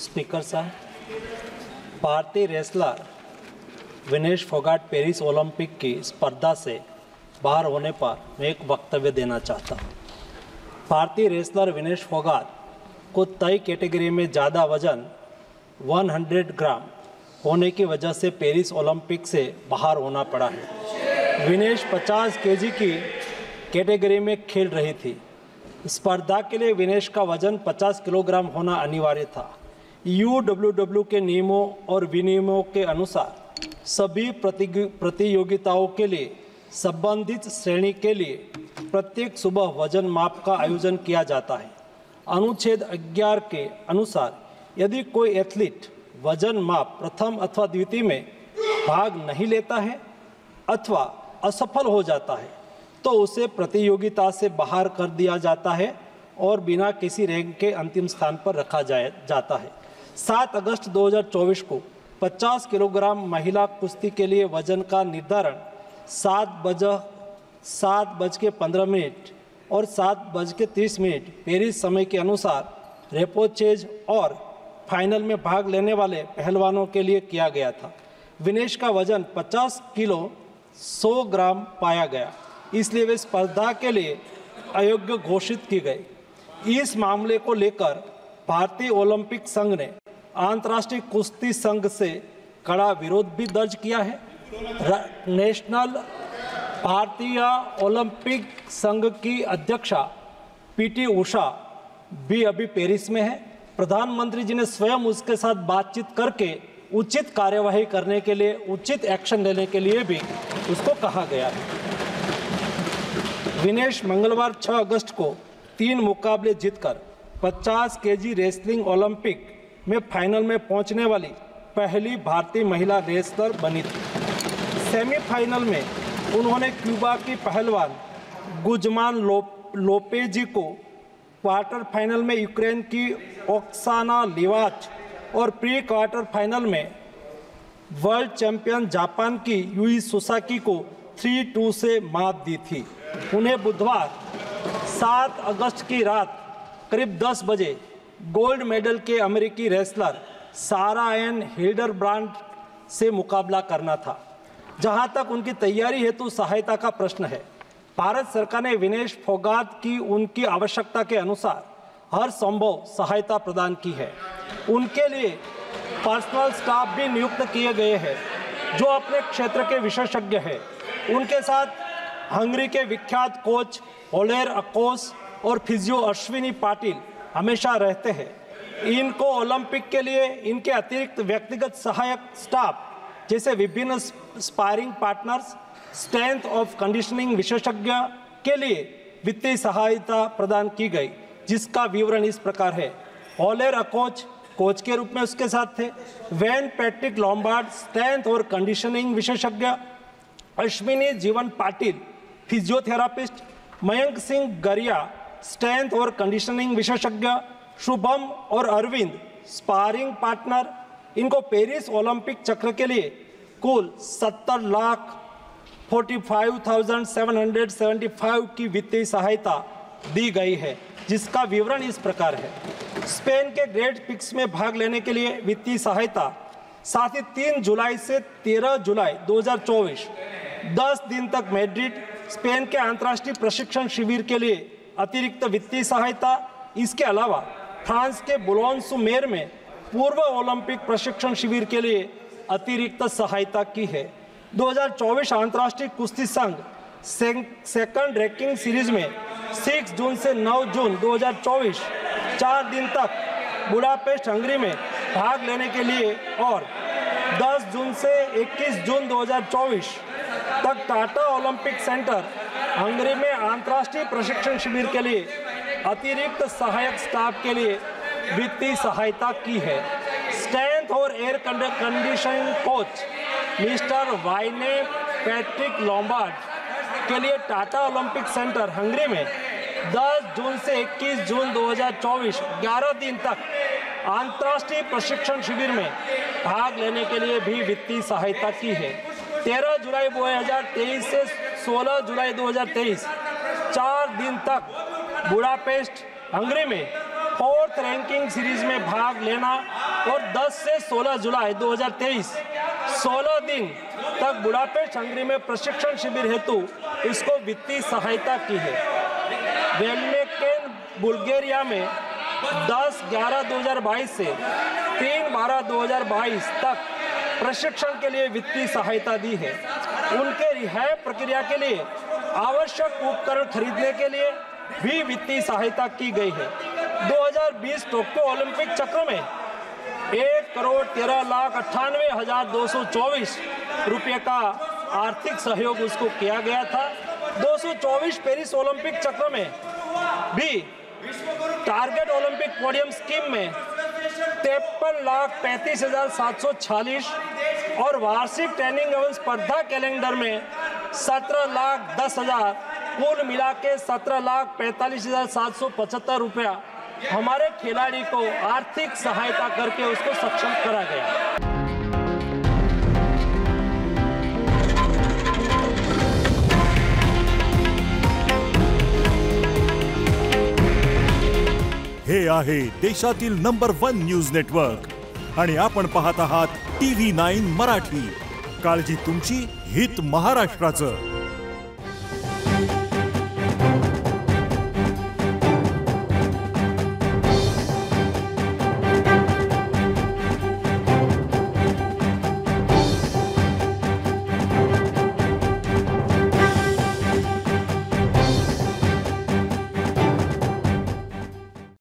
Speaker साहब, भारतीय wrestler Vinesh Phogat Paris Olympic की स्पर्धा से बाहर होने पर मैं एक वक्तव्य देना चाहता हूँ। भारतीय रेसलर विनेश फोगाट को तय कैटेगरी में ज़्यादा वजन 100 ग्राम होने की वजह से पेरिस ओलंपिक से बाहर होना पड़ा है। विनेश 50 केजी की कैटेगरी में खेल रही थी। स्पर्धा के लिए विनेश का वजन 50 किलोग्राम होना अनिवार्य था। यूडब्ल्यूडब्ल्यू के नियमों और विनियमों के अनुसार सभी प्रतियोगिताओं के लिए संबंधित श्रेणी के लिए प्रत्येक सुबह वजन माप का आयोजन किया जाता है। अनुच्छेद 11 के अनुसार यदि कोई एथलीट वजन माप प्रथम अथवा द्वितीय में भाग नहीं लेता है अथवा असफल हो जाता है तो उसे प्रतियोगिता से बाहर कर दिया जाता है और बिना किसी रैंक के अंतिम स्थान पर रखा जाता है। 7 अगस्त 2024 को 50 किलोग्राम महिला कुश्ती के लिए वजन का निर्धारण 7:15 और 7:30 पेरिस समय के अनुसार रेपोचेज और फाइनल में भाग लेने वाले पहलवानों के लिए किया गया था। विनेश का वजन 50 किलो 100 ग्राम पाया गया, इसलिए वे स्पर्धा के लिए अयोग्य घोषित की गई। इस मामले को लेकर भारतीय ओलंपिक संघ ने अंतर्राष्ट्रीय कुश्ती संघ से कड़ा विरोध भी दर्ज किया है। नेशनल भारतीय ओलंपिक संघ की अध्यक्षा पीटी उषा भी अभी पेरिस में है। प्रधानमंत्री जी ने स्वयं उसके साथ बातचीत करके उचित कार्यवाही करने के लिए, उचित एक्शन लेने के लिए भी उसको कहा गया है। विनेश मंगलवार 6 अगस्त को 3 मुकाबले जीतकर 50 केजी रेसलिंग ओलंपिक में फाइनल में पहुंचने वाली पहली भारतीय महिला रेसलर बनी थी। सेमीफाइनल में उन्होंने क्यूबा की पहलवान गुजमान लोपेजी को, क्वार्टर फाइनल में यूक्रेन की ओक्साना लिवाच और प्री क्वार्टर फाइनल में वर्ल्ड चैंपियन जापान की यूई सुसाकी को 3-2 से मात दी थी। उन्हें बुधवार 7 अगस्त की रात करीब 10 बजे गोल्ड मेडल के अमेरिकी रेसलर सारा एन हिल्डरब्रांड से मुकाबला करना था। जहां तक उनकी तैयारी हेतु सहायता का प्रश्न है, भारत सरकार ने विनेश फोगाट की उनकी आवश्यकता के अनुसार हर संभव सहायता प्रदान की है। उनके लिए पर्सनल स्टाफ भी नियुक्त किए गए हैं जो अपने क्षेत्र के विशेषज्ञ हैं। उनके साथ हंगरी के विख्यात कोच ओलेर अकोस और फिजियो अश्विनी पाटिल हमेशा रहते हैं। इनको ओलंपिक के लिए इनके अतिरिक्त व्यक्तिगत सहायक स्टाफ जैसे विभिन्न sparring partners, strength of conditioning विशेषज्ञ के लिए वित्तीय सहायता प्रदान की गई, जिसका विवरण इस प्रकार है। ओलेर अकोच कोच के रूप में उसके साथ थे, वैन पैट्रिक लॉम्बार्ड स्ट्रेंथ और कंडीशनिंग विशेषज्ञ, अश्विनी जीवन पाटिल फिजियोथेरापिस्ट, मयंक सिंह गरिया स्ट्रेंथ और कंडीशनिंग विशेषज्ञ, शुभम और अरविंद स्पारिंग पार्टनर। इनको पेरिस ओलंपिक चक्र के लिए कुल 70,45,775 की वित्तीय सहायता दी गई है, जिसका विवरण इस प्रकार है। स्पेन के ग्रेट पिक्स में भाग लेने के लिए वित्तीय सहायता, साथ ही 3 जुलाई से 13 जुलाई 2024 10 दिन तक मैड्रिड स्पेन के अंतर्राष्ट्रीय प्रशिक्षण शिविर के लिए अतिरिक्त वित्तीय सहायता। इसके अलावा फ्रांस के बुलोन-sur-mer में पूर्व ओलंपिक प्रशिक्षण शिविर के लिए अतिरिक्त सहायता की है। 2024 अंतर्राष्ट्रीय कुश्ती संघ सेकंड रैंकिंग सीरीज में 6 जून से 9 जून 2024 4 दिन तक बुडापेस्ट हंगरी में भाग लेने के लिए और 10 जून से 21 जून 2024 तक टाटा ओलंपिक सेंटर हंगरी में अंतर्राष्ट्रीय प्रशिक्षण शिविर के लिए अतिरिक्त सहायक स्टाफ के लिए वित्तीय सहायता की है। स्ट्रेंथ और air conditioning coach mister Wayne Patrick Lombard के लिए टाटा ओलंपिक सेंटर हंगरी में 10 जून से 21 जून 2024 11 दिन तक अंतर्राष्ट्रीय प्रशिक्षण शिविर में भाग लेने के लिए भी वित्तीय सहायता की है। 13 जुलाई 2023 से 16 जुलाई 2023 4 दिन तक बुडापेस्ट हंगरी में 4th रैंकिंग सीरीज में भाग लेना और 10 से 16 जुलाई 2023 16 दिन तक बुडापेस्ट हंगरी में प्रशिक्षण शिविर हेतु इसको वित्तीय सहायता की है। वेलमेकेन बुल्गारिया में 10/11/2022 से 3/12/2022 तक प्रशिक्षण के लिए वित्तीय सहायता दी है। उनके रिहाई प्रक्रिया के लिए आवश्यक उपकरण खरीदने के लिए भी वित्तीय सहायता की गई है। 2020 टोक्यो ओलंपिक चक्र में 1,13,98,224 रुपये का आर्थिक सहयोग उसको किया गया था। 224 पेरिस ओलंपिक चक्र में भी टारगेट ओलंपिक पोडियम स्कीम में 53,35,746 और वार्षिक ट्रेनिंग एवं स्पर्धा कैलेंडर में 17,10,000 कुल मिला के 17,45,775 रुपया हमारे खिलाड़ी को आर्थिक सहायता करके उसको सक्षम करा गया। हे आहे देशातील नंबर 1 न्यूज नेटवर्क आणि आपण पाहत आहात TV9 मराठी। काळजी तुमची, हित महाराष्ट्राचं।